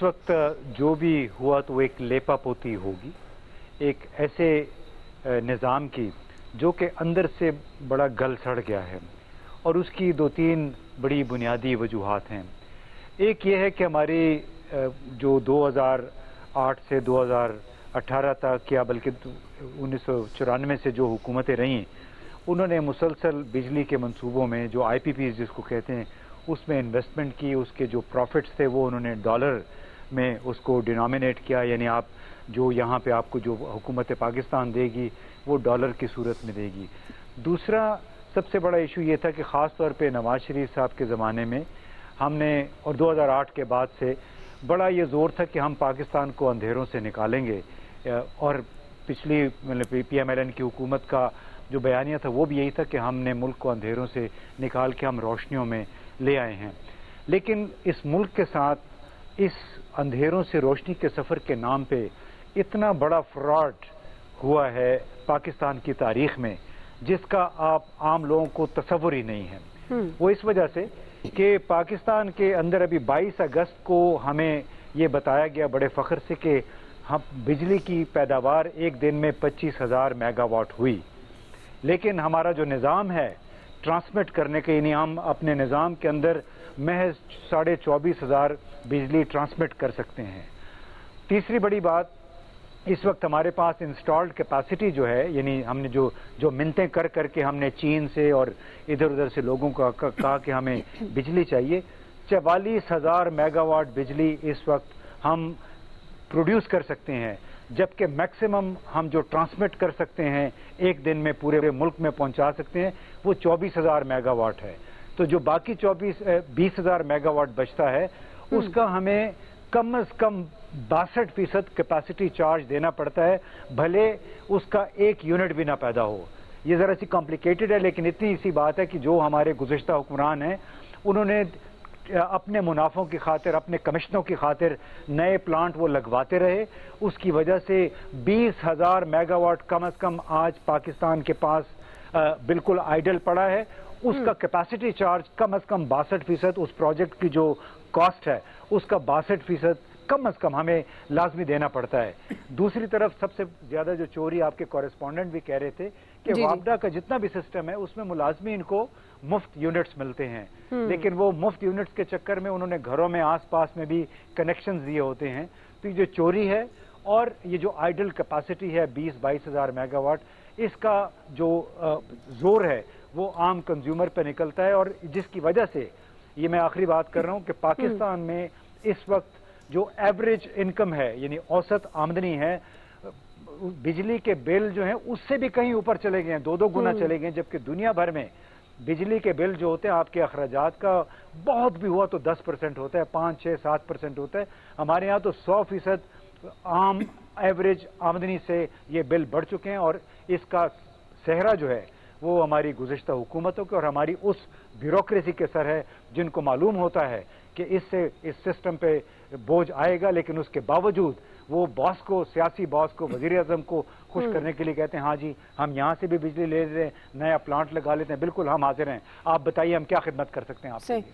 इस वक्त जो भी हुआ तो वो एक लेपापोती होगी, एक ऐसे निज़ाम की जो कि अंदर से बड़ा गल सड़ गया है, और उसकी दो तीन बड़ी बुनियादी वजूहात हैं। एक ये है कि हमारी जो 2008 से 2018 तक या बल्कि 1994 से जो हुकूमतें रहीं, उन्होंने मुसलसल बिजली के मंसूबों में जो IPPs जिसको कहते हैं उसमें इन्वेस्टमेंट की, उसके जो प्रॉफिट्स थे वो उन्होंने डॉलर में उसको डिनोमिनेट किया, यानी आप जो यहाँ पे आपको जो हुकूमत पाकिस्तान देगी वो डॉलर की सूरत में देगी। दूसरा सबसे बड़ा इशू ये था कि ख़ास तौर पे नवाज शरीफ साहब के ज़माने में हमने, और 2008 के बाद से बड़ा ये ज़ोर था कि हम पाकिस्तान को अंधेरों से निकालेंगे, और पिछली मतलब PMLN की हुकूमत का जो बयानिया था वो भी यही था कि हमने मुल्क को अंधेरों से निकाल के हम रोशनियों में ले आए हैं। लेकिन इस मुल्क के साथ इस अंधेरों से रोशनी के सफ़र के नाम पे इतना बड़ा फ्रॉड हुआ है पाकिस्तान की तारीख में जिसका आप आम लोगों को तसव्वुर ही नहीं है। वो इस वजह से कि पाकिस्तान के अंदर अभी 22 अगस्त को हमें ये बताया गया बड़े फ़ख्र से कि हम बिजली की पैदावार एक दिन में 25,000 मेगावाट हुई, लेकिन हमारा जो निज़ाम है ट्रांसमिट करने के, यानी हम अपने निज़ाम के अंदर महज 24,500 बिजली ट्रांसमिट कर सकते हैं। तीसरी बड़ी बात, इस वक्त हमारे पास इंस्टॉल्ड कैपेसिटी जो है, यानी हमने जो मिन्नतें कर करके हमने चीन से और इधर उधर से लोगों का कहा कि हमें बिजली चाहिए, 44,000 मेगावाट बिजली इस वक्त हम प्रोड्यूस कर सकते हैं, जबकि मैक्सिमम हम जो ट्रांसमिट कर सकते हैं एक दिन में पूरे मुल्क में पहुंचा सकते हैं वो 24,000 मेगावाट है। तो जो बाकी 20,000 मेगावाट बचता है उसका हमें कम अज कम 62% कैपेसिटी चार्ज देना पड़ता है, भले उसका एक यूनिट भी ना पैदा हो। ये ज़रा सी कॉम्प्लिकेटेड है, लेकिन इतनी सी बात है कि जो हमारे गुज़िश्ता हुक्मरान हैं उन्होंने अपने मुनाफों की खातिर, अपने कमिश्नों की खातिर नए प्लांट वो लगवाते रहे। उसकी वजह से 20,000 मेगावाट कम अज कम आज पाकिस्तान के पास बिल्कुल आइडल पड़ा है। उसका कैपेसिटी चार्ज कम अज कम 62%, उस प्रोजेक्ट की जो कॉस्ट है उसका 62% कम अज कम हमें लाजमी देना पड़ता है। दूसरी तरफ सबसे ज्यादा जो चोरी, आपके कॉरेस्पॉन्डेंट भी कह रहे थे कि वापडा का जितना भी सिस्टम है उसमें मुलाजमीन को मुफ्त यूनिट्स मिलते हैं, लेकिन वो मुफ्त यूनिट्स के चक्कर में उन्होंने घरों में आसपास में भी कनेक्शन दिए होते हैं। तो ये जो चोरी है और ये जो आइडल कैपेसिटी है 20-22,000 मेगावाट, इसका जो जोर है वो आम कंज्यूमर पे निकलता है, और जिसकी वजह से ये मैं आखिरी बात कर रहा हूँ कि पाकिस्तान में इस वक्त जो एवरेज इनकम है, यानी औसत आमदनी है, बिजली के बिल जो हैं उससे भी कहीं ऊपर चले गए हैं, 2-2 गुना चले गए हैं, जबकि दुनिया भर में बिजली के बिल जो होते हैं आपके अखराजात का बहुत भी हुआ तो 10% होता है, 5-6-7% होता है। हमारे यहाँ तो 100% आम एवरेज आमदनी से ये बिल बढ़ चुके हैं, और इसका सेहरा जो है वो हमारी गुज़िश्ता हुकूमतों के और हमारी उस ब्यूरोक्रेसी के सर है जिनको मालूम होता है कि इससे इस सिस्टम पे बोझ आएगा, लेकिन उसके बावजूद वो बॉस को, सियासी बॉस को, वज़ीर आज़म को खुश करने के लिए कहते हैं हाँ जी हम यहाँ से भी बिजली ले रहे हैं, नया प्लांट लगा लेते हैं, बिल्कुल हम हाजिर हैं, आप बताइए हम क्या खिदमत कर सकते हैं आपके लिए।